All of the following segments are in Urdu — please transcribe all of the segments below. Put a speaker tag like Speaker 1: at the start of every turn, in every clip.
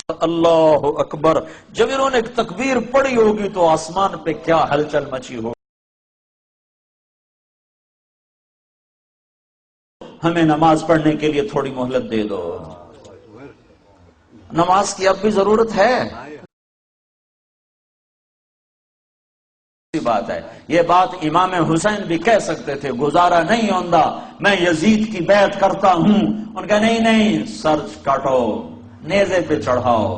Speaker 1: اللہ اکبر، جب انہوں نے ایک تکبیر پڑھی ہوگی تو آسمان پہ کیا ہلچل مچی ہو. ہمیں نماز پڑھنے کے لیے تھوڑی مہلت دے دو. نماز کی اب بھی ضرورت ہے. بات ہے یہ بات امام حسین بھی کہہ سکتے تھے، گزارا نہیں ہوندہ میں یزید کی بیعت کرتا ہوں. ان کا نہیں، سر کاٹو، نیزے پہ چڑھاؤ،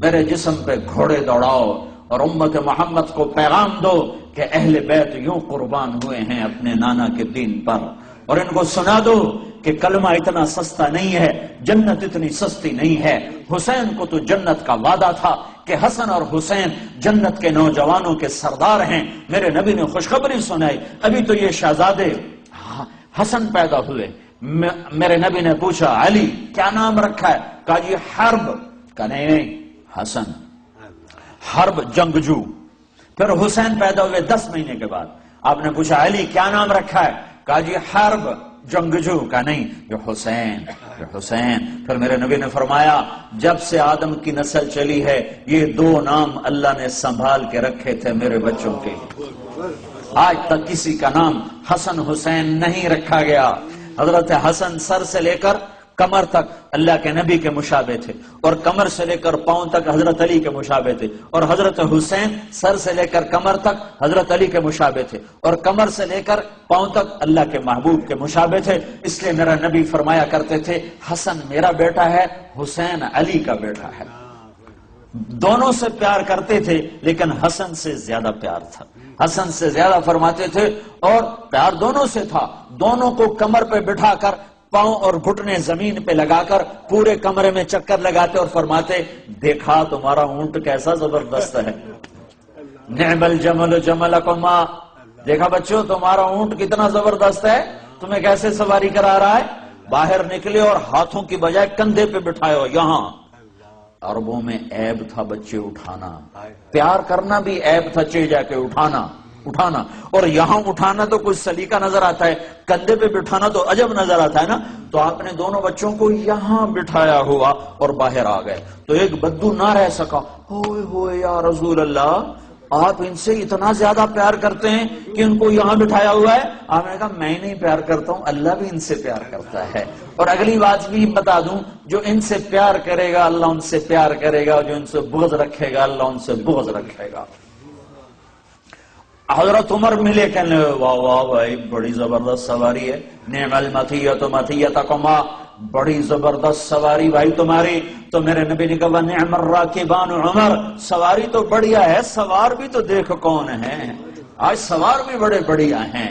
Speaker 1: میرے جسم پہ گھوڑے دوڑاؤ اور امت محمد کو پیغام دو کہ اہل بیت یوں قربان ہوئے ہیں اپنے نانا کے دین پر، اور ان کو سنا دو کہ کلمہ اتنا سستا نہیں ہے، جنت اتنی سستی نہیں ہے. حسین کو تو جنت کا وعدہ تھا کہ حسن اور حسین جنت کے نوجوانوں کے سردار ہیں. میرے نبی نے خوشخبری سنائی. ابھی تو یہ شہزادے حسن پیدا ہوئے، میرے نبی نے پوچھا علی کیا نام رکھا ہے؟ کہا جی حرب. کہا نہیں حسن، حرب جنگجو. پھر حسین پیدا ہوئے 10 مہینے کے بعد. آپ نے پوچھا علی کیا نام رکھا ہے؟ کہا جی حرب جنگجو. کہا نہیں یہ حسین، یہ حسین. پھر میرے نبی نے فرمایا جب سے آدم کی نسل چلی ہے یہ 2 نام اللہ نے سنبھال کے رکھے تھے میرے بچوں کے. آج تک کسی کا نام حسن حسین نہیں رکھا گیا. حضرت حسن سر سے لے کر کمر تک اللہ کے نبی کے مشابہ تھے، اور کمر سے لے کر پاؤں تک حضرت علی کے مشابہ تھے، اور حضرت حسین سر سے لے کر کمر تک حضرت علی کے مشابہ تھے، اور کمر سے لے کر پاؤں تک اللہ کے محبوب کے مشابہ تھے. اس لیے میرا نبی فرمایا کرتے تھے حسن میرا بیٹا ہے، حسین علی کا بیٹا ہے. دونوں سے پیار کرتے تھے لیکن حسن سے زیادہ پیار تھا. حسن سے زیادہ فرماتے تھے، اور پیار دونوں سے تھا. دونوں کو کمر پہ بٹھا کر پاؤں اور گھٹنے زمین پہ لگا کر پورے کمرے میں چکر لگاتے اور فرماتے دیکھا تمہارا اونٹ کیسا زبردست ہے، نعم الجمل جملکما. دیکھا بچوں تمہارا اونٹ کتنا زبردست ہے، تمہیں کیسے سواری کرا رہا ہے. باہر نکلے اور ہاتھوں کی بجائے کندھے پہ بٹھائے ہو. یہاں عربوں میں عیب تھا بچے اٹھانا، پیار کرنا بھی عیب تھا، چے جا کے اٹھانا. اور یہاں اٹھانا تو کچھ سلیقہ نظر آتا ہے، کندھے پہ بٹھانا تو عجب نظر آتا ہے نا. تو آپ نے دونوں بچوں کو یہاں بٹھایا ہوا اور باہر آ گئے. تو ایک بدو نہ رہ سکا، ہوئے ہوئے یا رسول اللہ آپ ان سے اتنا زیادہ پیار کرتے ہیں کہ ان کو یہاں بٹھایا ہوا ہے. آپ نے کہا میں نہیں پیار کرتا ہوں، اللہ بھی ان سے پیار کرتا ہے. اور اگلی بات بھی بتا دوں، جو ان سے پیار کرے گا اللہ ان سے پیار کرے گا، جو ان سے بغض رکھے گا اللہ ان سے بغض رکھے گا. حضرت عمر ملے، کہنے واہ واہ بھائی بڑی زبردست سواری ہے، نعم المطیۃ مطیتکما، بڑی زبردست سواری بھائی تمہاری. تو میرے نبی نے کہا نعم الراکبان عمر، سواری تو بڑھیا ہے، سوار بھی تو دیکھ کون ہے. آج سوار بھی بڑے بڑھیا ہیں،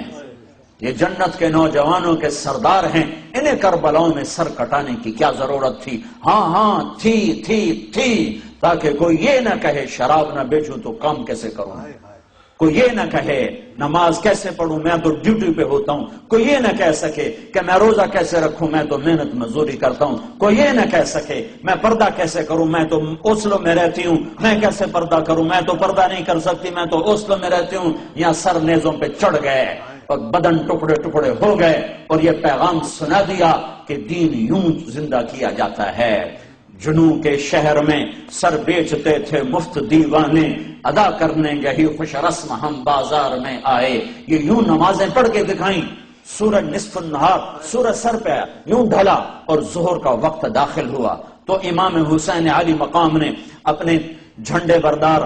Speaker 1: یہ جنت کے نوجوانوں کے سردار ہیں. انہیں کربلاؤں میں سر کٹانے کی کیا ضرورت تھی؟ ہاں تھی تاکہ کوئی یہ نہ کہے شراب نہ بیچوں تو کام کیسے کروں، کوئی یہ نہ کہے نماز کیسے پڑھوں میں تو ڈیوٹی پہ ہوتا ہوں، کوئی یہ نہ کہہ سکے کہ میں روزہ کیسے رکھوں میں تو محنت مزدوری کرتا ہوں، کوئی یہ نہ کہہ سکے میں پردہ کیسے کروں میں تو اوسلو میں رہتی ہوں، میں کیسے پردہ کروں میں تو پردہ نہیں کر سکتی میں تو اوسلو میں رہتی ہوں. یہاں سر نیزوں پہ چڑھ گئے اور بدن ٹکڑے ٹکڑے ہو گئے اور یہ پیغام سنا دیا کہ دین یوں زندہ کیا جاتا ہے. جنوں کے شہر میں سر بیچتے تھے مفت دیوانے، ادا کرنے یہی خوش رسم ہم بازار میں آئے. یہ یوں نمازیں پڑھ کے دکھائیں. سورج نصف النہار، سورج سر پہ یوں ڈھلا اور ظہر کا وقت داخل ہوا تو امام حسین علی مقام نے اپنے جھنڈے بردار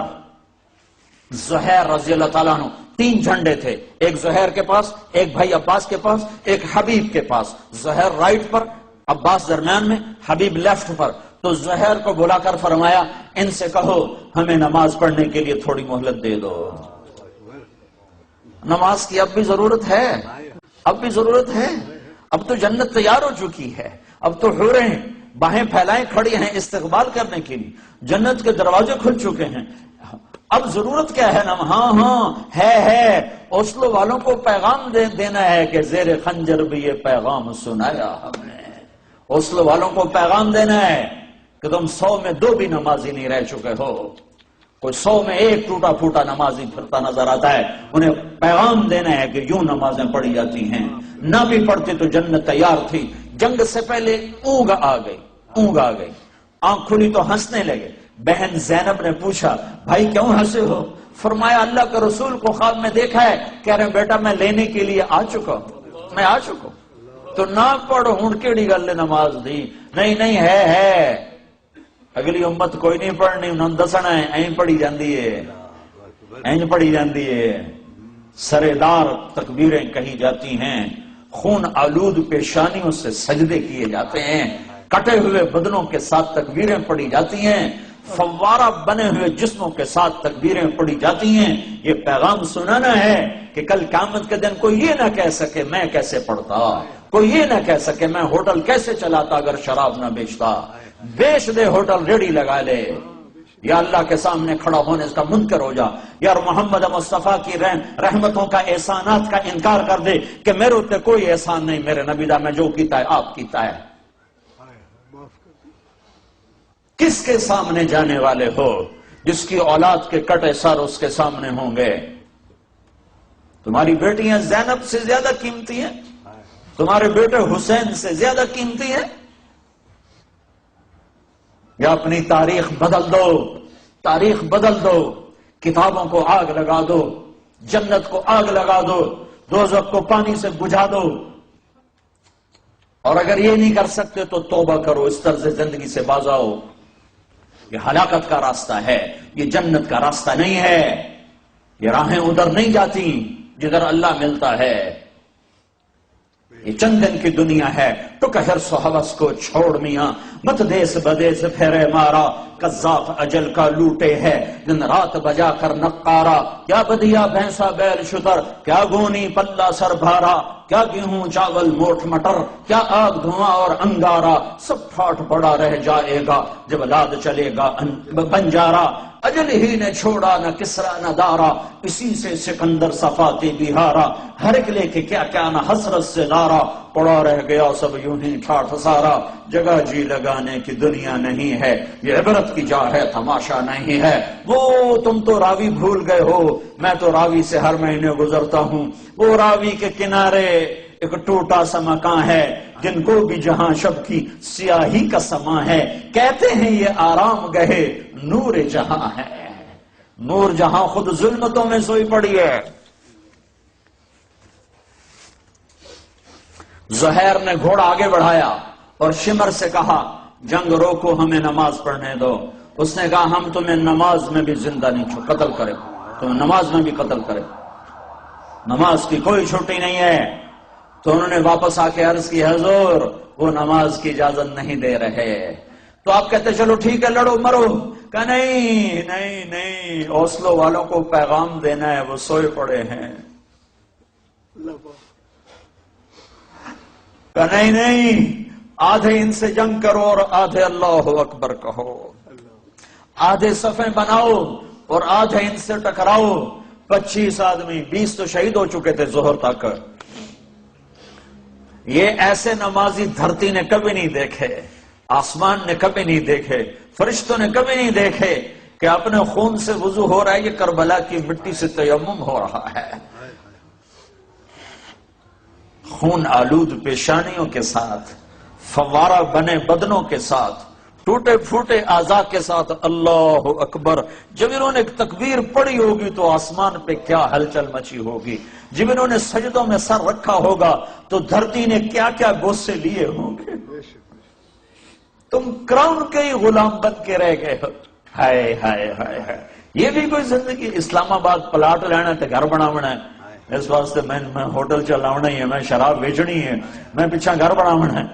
Speaker 1: زہیر رضی اللہ تعالیٰ عنہ، 3 جھنڈے تھے، ایک زہیر کے پاس، ایک بھائی عباس کے پاس، ایک حبیب کے پاس. زہیر رائٹ پر، عباس درمیان میں، حبیب لیفٹ پر. تو زہیر کو بلا کر فرمایا ان سے کہو ہمیں نماز پڑھنے کے لیے تھوڑی مہلت دے دو. نماز کی اب بھی ضرورت ہے، اب بھی ضرورت ہے. اب تو جنت تیار ہو چکی ہے، اب تو حوریں باہیں پھیلائیں کھڑی ہیں استقبال کرنے کے لیے، جنت کے دروازے کھل چکے ہیں. اب ضرورت کیا ہے؟ ہاں ہے اوسلو والوں کو پیغام دینا ہے کہ زیر خنجر بھی یہ پیغام سنایا ہم نے. اوسلو والوں کو پیغام دینا ہے کہ تم 100 میں 2 بھی نمازی نہیں رہ چکے ہو. کوئی 100 میں 1 ٹوٹا پھوٹا نمازی پھرتا نظر آتا ہے. انہیں پیغام دینا ہے کہ یوں نمازیں پڑھی جاتی ہیں. نہ بھی پڑھتے تو جنت تیار تھی. جنگ سے پہلے اونگ آ گئی. آنکھ کھلی تو ہنسنے لگے. بہن زینب نے پوچھا بھائی کیوں ہنسے ہو؟ فرمایا اللہ کے رسول کو خواب میں دیکھا ہے. کہہ رہے بیٹا میں لینے کے لیے آ چکا ہوں، میں آ چکا ہوں. تو نہ پڑھ ہوں کیڑی گل نماز دی. نہیں ہے اگلی امت کوئی نہیں پڑھنی، انہوں نے دسنا ہے این پڑھی جاندی ہے، این پڑھی جاندی ہے. سرےدار تکبیریں کہی جاتی ہیں، خون آلود پیشانیوں سے سجدے کیے جاتے ہیں، کٹے ہوئے بدنوں کے ساتھ تکبیریں پڑھی جاتی ہیں، فوارہ بنے ہوئے جسموں کے ساتھ تکبیریں پڑھی جاتی ہیں. یہ پیغام سنانا ہے کہ کل قیامت کے دن کوئی یہ نہ کہہ سکے میں کیسے پڑھتا، کوئی یہ نہ کہہ سکے میں ہوٹل کیسے چلاتا اگر شراب نہ بیچتا. بیچ دے ہوٹل، ریڑی لگا لے، یا اللہ کے سامنے کھڑا ہونے اس کا منکر ہو جا. یار محمد مصطفیٰ کی رحمتوں کا احسانات کا انکار کر دے کہ میرے اتنے کوئی احسان نہیں، میرے نبی دا میں جو کیتا ہے آپ کیتا ہے. کس کے سامنے جانے والے ہو؟ جس کی اولاد کے کٹے سر اس کے سامنے ہوں گے. تمہاری بیٹیاں زینب سے زیادہ قیمتی ہیں، تمہارے بیٹے حسین سے زیادہ قیمتی ہیں. یا اپنی تاریخ بدل دو، تاریخ بدل دو، کتابوں کو آگ لگا دو، جنت کو آگ لگا دو، دوزخ کو پانی سے بجھا دو. اور اگر یہ نہیں کر سکتے تو توبہ کرو، اس طرز زندگی سے باز آؤ. یہ ہلاکت کا راستہ ہے، یہ جنت کا راستہ نہیں ہے. یہ راہیں ادھر نہیں جاتی جدھر اللہ ملتا ہے. یہ چند دن کی دنیا ہے، تو کہ حرص و حوث کو چھوڑ میاں، مت دیس بدیس پھیرے مارا، قذاف اجل کا لوٹے ہے دن رات بجا کر نقارا. کیا بدیا بھینسا بیل شتر، کیا گونی پلہ سر بھارا، کیا گیہوں چاول موٹ مٹر، کیا آگ دھواں اور انگارا. سب ٹھاٹ پڑا رہ جائے گا جب لاد چلے گا بنجارا. اجل ہی نے چھوڑا نہ کسرا نہ دارا، اسی سے سکندر صفاتی بہارا. ہر ایک لے کے کیا کیا نہ حسرت سے دارا، پڑا رہ گیا سب یوں ہی ٹھاٹ سارا. جگہ جی لگانے کی دنیا نہیں ہے، یہ عبرت کی جا ہے تماشا نہیں ہے. وہ تم تو راوی بھول گئے ہو، میں تو راوی سے ہر مہینے گزرتا ہوں. وہ راوی کے کنارے ایک ٹوٹا سا مکان ہے، جن کو بھی جہاں شب کی سیاہی کا سما ہے. کہتے ہیں یہ آرام گہے نور جہاں ہے، نور جہاں خود ظلمتوں میں سوئی پڑی ہے. زہیر نے گھوڑا آگے بڑھایا اور شمر سے کہا جنگ روکو، ہمیں نماز پڑھنے دو. اس نے کہا ہم تمہیں نماز میں بھی زندہ نہیں قتل کریں، تمہیں نماز میں بھی قتل کریں، نماز کی کوئی چھٹی نہیں ہے. تو انہوں نے واپس آ کے عرض کی حضور وہ نماز کی اجازت نہیں دے رہے. تو آپ کہتے چلو ٹھیک ہے لڑو مرو. کہا نہیں نہیں نہیں، اوسلو والوں کو پیغام دینا ہے، وہ سوئے پڑے ہیں. کہا نہیں نہیں، آدھے ان سے جنگ کرو اور آدھے اللہ اکبر کہو، آدھے صفیں بناؤ اور آدھے ان سے ٹکراؤ. 25 آدمی، 20 تو شہید ہو چکے تھے ظہر تک. یہ ایسے نمازی دھرتی نے کبھی نہیں دیکھے، آسمان نے کبھی نہیں دیکھے، فرشتوں نے کبھی نہیں دیکھے کہ اپنے خون سے وضو ہو رہا ہے، یہ کربلا کی مٹی سے تیمم ہو رہا ہے. خون آلود پیشانیوں کے ساتھ، فوارہ بنے بدنوں کے ساتھ، ٹوٹے پھوٹے اعضاء کے ساتھ اللہ اکبر. جب انہوں نے ایک تکبیر پڑھی ہوگی تو آسمان پہ کیا ہلچل مچی ہوگی. جب انہوں نے سجدوں میں سر رکھا ہوگا تو دھرتی نے کیا کیا بوسے لیے ہوں گے. تم کراؤن کے ہی غلام بن کے رہ گئے ہو. ہائے ہائے ہائے ہائے، یہ بھی کوئی زندگی. اسلام آباد پلاٹ لینا ہے، گھر بناونا ہے، اس واسطے میں ہوٹل چلاونا ہی ہے، میں شراب بیچنی ہے، میں پیچھا گھر بناونا ہے.